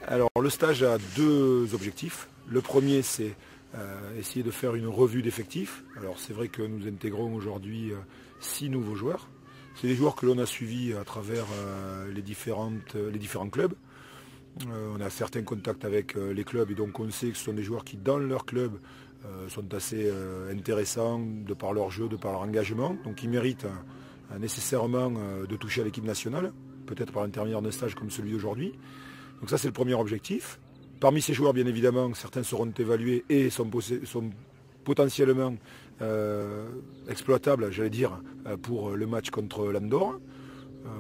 Alors le stage a deux objectifs. Le premier, c'est essayer de faire une revue d'effectifs. Alors c'est vrai que nous intégrons aujourd'hui 6 nouveaux joueurs. C'est des joueurs que l'on a suivis à travers les différents clubs. On a certains contacts avec les clubs et donc on sait que ce sont des joueurs qui dans leur club sont assez intéressants de par leur jeu, de par leur engagement. Donc ils méritent nécessairement de toucher à l'équipe nationale, peut-être par l'intermédiaire d'un stage comme celui d'aujourd'hui. Donc ça c'est le premier objectif. Parmi ces joueurs, bien évidemment, certains seront évalués et sont potentiellement exploitables, j'allais dire, pour le match contre l'Andorre.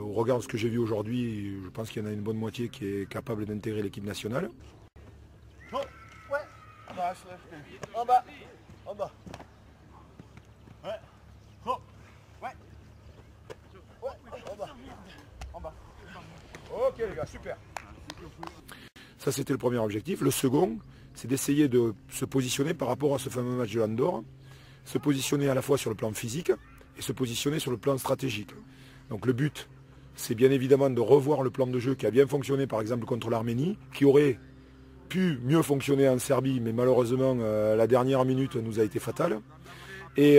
Au regard de ce que j'ai vu aujourd'hui, je pense qu'il y en a une bonne moitié qui est capable d'intégrer l'équipe nationale. Oh, ouais. En bas. En bas. Ouais. Oh. Ouais. Ouais. En bas. En bas. Ok les gars, super. Ça c'était le premier objectif. Le second, c'est d'essayer de se positionner par rapport à ce fameux match de l'Andorre, se positionner à la fois sur le plan physique et se positionner sur le plan stratégique. Donc le but, c'est bien évidemment de revoir le plan de jeu qui a bien fonctionné par exemple contre l'Arménie, qui aurait pu mieux fonctionner en Serbie, mais malheureusement la dernière minute nous a été fatale. Et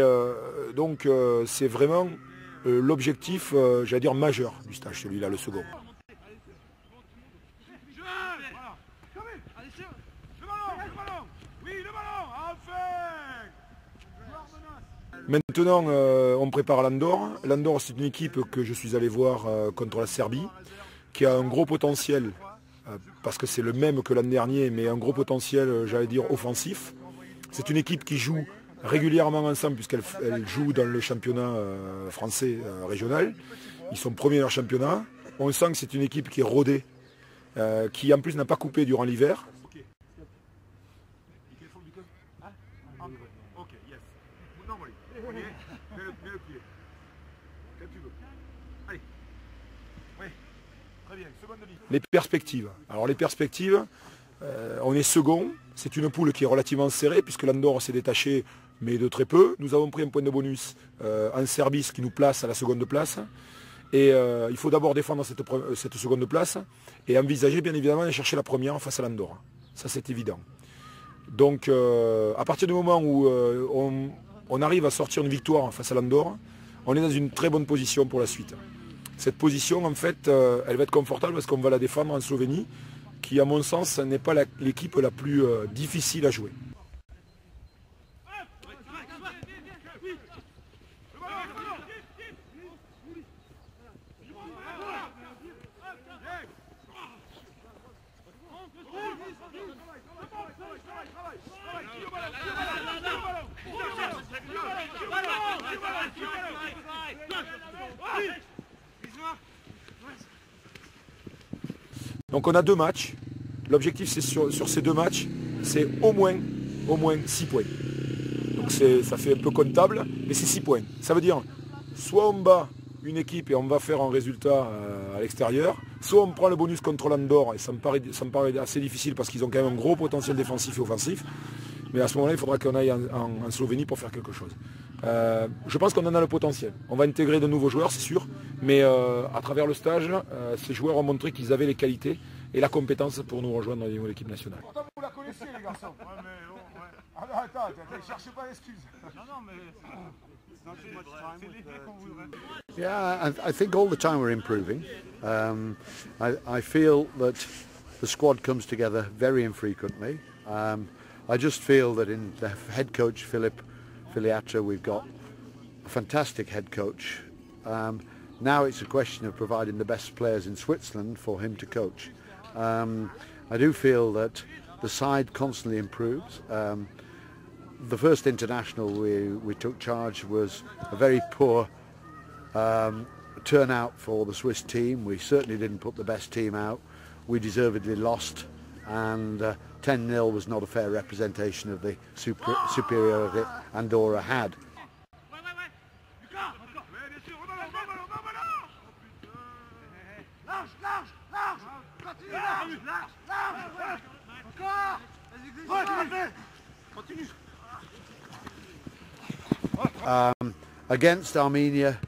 donc c'est vraiment l'objectif, j'allais dire, majeur du stage, celui-là, le second. Maintenant, on prépare l'Andorre. L'Andorre, c'est une équipe que je suis allé voir contre la Serbie, qui a un gros potentiel, parce que c'est le même que l'an dernier, mais un gros potentiel, j'allais dire, offensif. C'est une équipe qui joue régulièrement ensemble, puisqu'elle joue dans le championnat français régional. Ils sont premiers dans leur championnat. On sent que c'est une équipe qui est rodée, qui en plus n'a pas coupé durant l'hiver. Les perspectives. Alors les perspectives, on est second. C'est une poule qui est relativement serrée puisque l'Andorre s'est détaché, mais de très peu. Nous avons pris un point de bonus en Serbie, ce qui nous place à la seconde place. Et il faut d'abord défendre cette seconde place et envisager bien évidemment de chercher la première face à l'Andorre. Ça c'est évident. Donc à partir du moment où on arrive à sortir une victoire face à l'Andorre, on est dans une très bonne position pour la suite. Cette position, en fait, elle va être confortable parce qu'on va la défendre en Slovénie, qui, à mon sens, n'est pas l'équipe la plus difficile à jouer. Donc on a 2 matchs. L'objectif c'est sur ces 2 matchs, c'est au moins 6 points. Donc ça fait un peu comptable, mais c'est 6 points. Ça veut dire soit on bat une équipe et on va faire un résultat à l'extérieur, soit on prend le bonus contre l'Andorre, et ça me paraît assez difficile parce qu'ils ont quand même un gros potentiel défensif et offensif. Mais à ce moment-là, il faudra qu'on aille en Slovénie pour faire quelque chose. Je pense qu'on en a le potentiel. On va intégrer de nouveaux joueurs, c'est sûr. Mais à travers le stage, ces joueurs ont montré qu'ils avaient les qualités et la compétence pour nous rejoindre au niveau de l'équipe nationale. Pourtant, vous la connaissiez, les garçons. Ouais, mais bon, ouais. Ah, attends, ne cherchez pas d'excuses. Non, non, mais... Yeah, I think all the time we're improving. I feel that the squad comes together very infrequently. I just feel that in the head coach, Filip Filiatra, we've got a fantastic head coach. Now it's a question of providing the best players in Switzerland for him to coach. I do feel that the side constantly improves. The first international we took charge was a very poor turnout for the Swiss team. We certainly didn't put the best team out. We deservedly lost, and 10-0 was not a fair representation of the superiority Andorra had. Continue. Against Armenia,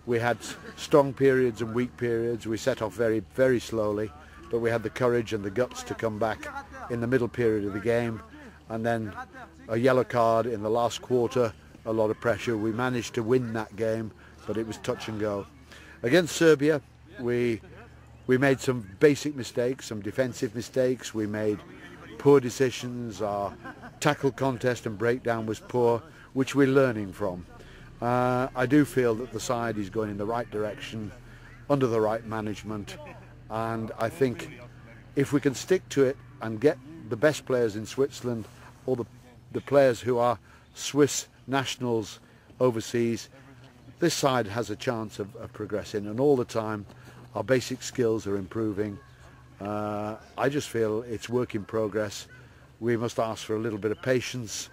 we had strong periods and weak periods. We set off very, very slowly, but we had the courage and the guts to come back in the middle period of the game, and then a yellow card in the last quarter, a lot of pressure. We managed to win that game, but it was touch and go. Against Serbia, we made some basic mistakes, some defensive mistakes. We made poor decisions. Our tackle contest and breakdown was poor, which we're learning from. I do feel that the side is going in the right direction, under the right management, and I think if we can stick to it and get the best players in Switzerland, or the players who are Swiss nationals overseas, this side has a chance of progressing, and all the time our basic skills are improving. I just feel it's work in progress. We must ask for a little bit of patience.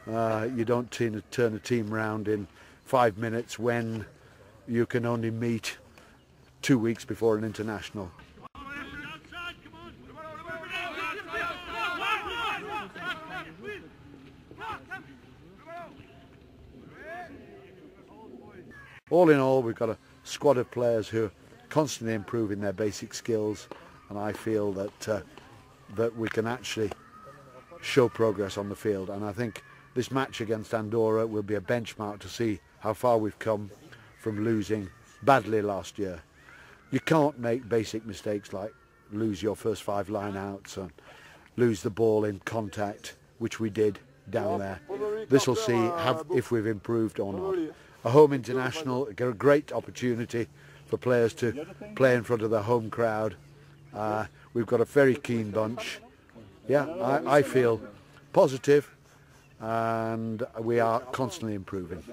You don't turn a team round in 5 minutes when you can only meet 2 weeks before an international. All in all, we've got a squad of players who are constantly improving their basic skills, and I feel that that we can actually show progress on the field. And I think this match against Andorra will be a benchmark to see how far we've come from losing badly last year. You can't make basic mistakes like lose your first 5 line-outs and lose the ball in contact, which we did down there. This will see if we've improved or not. A home international, a great opportunity for players to play in front of their home crowd. We've got a very keen bunch. Yeah, I feel positive, and we are constantly improving.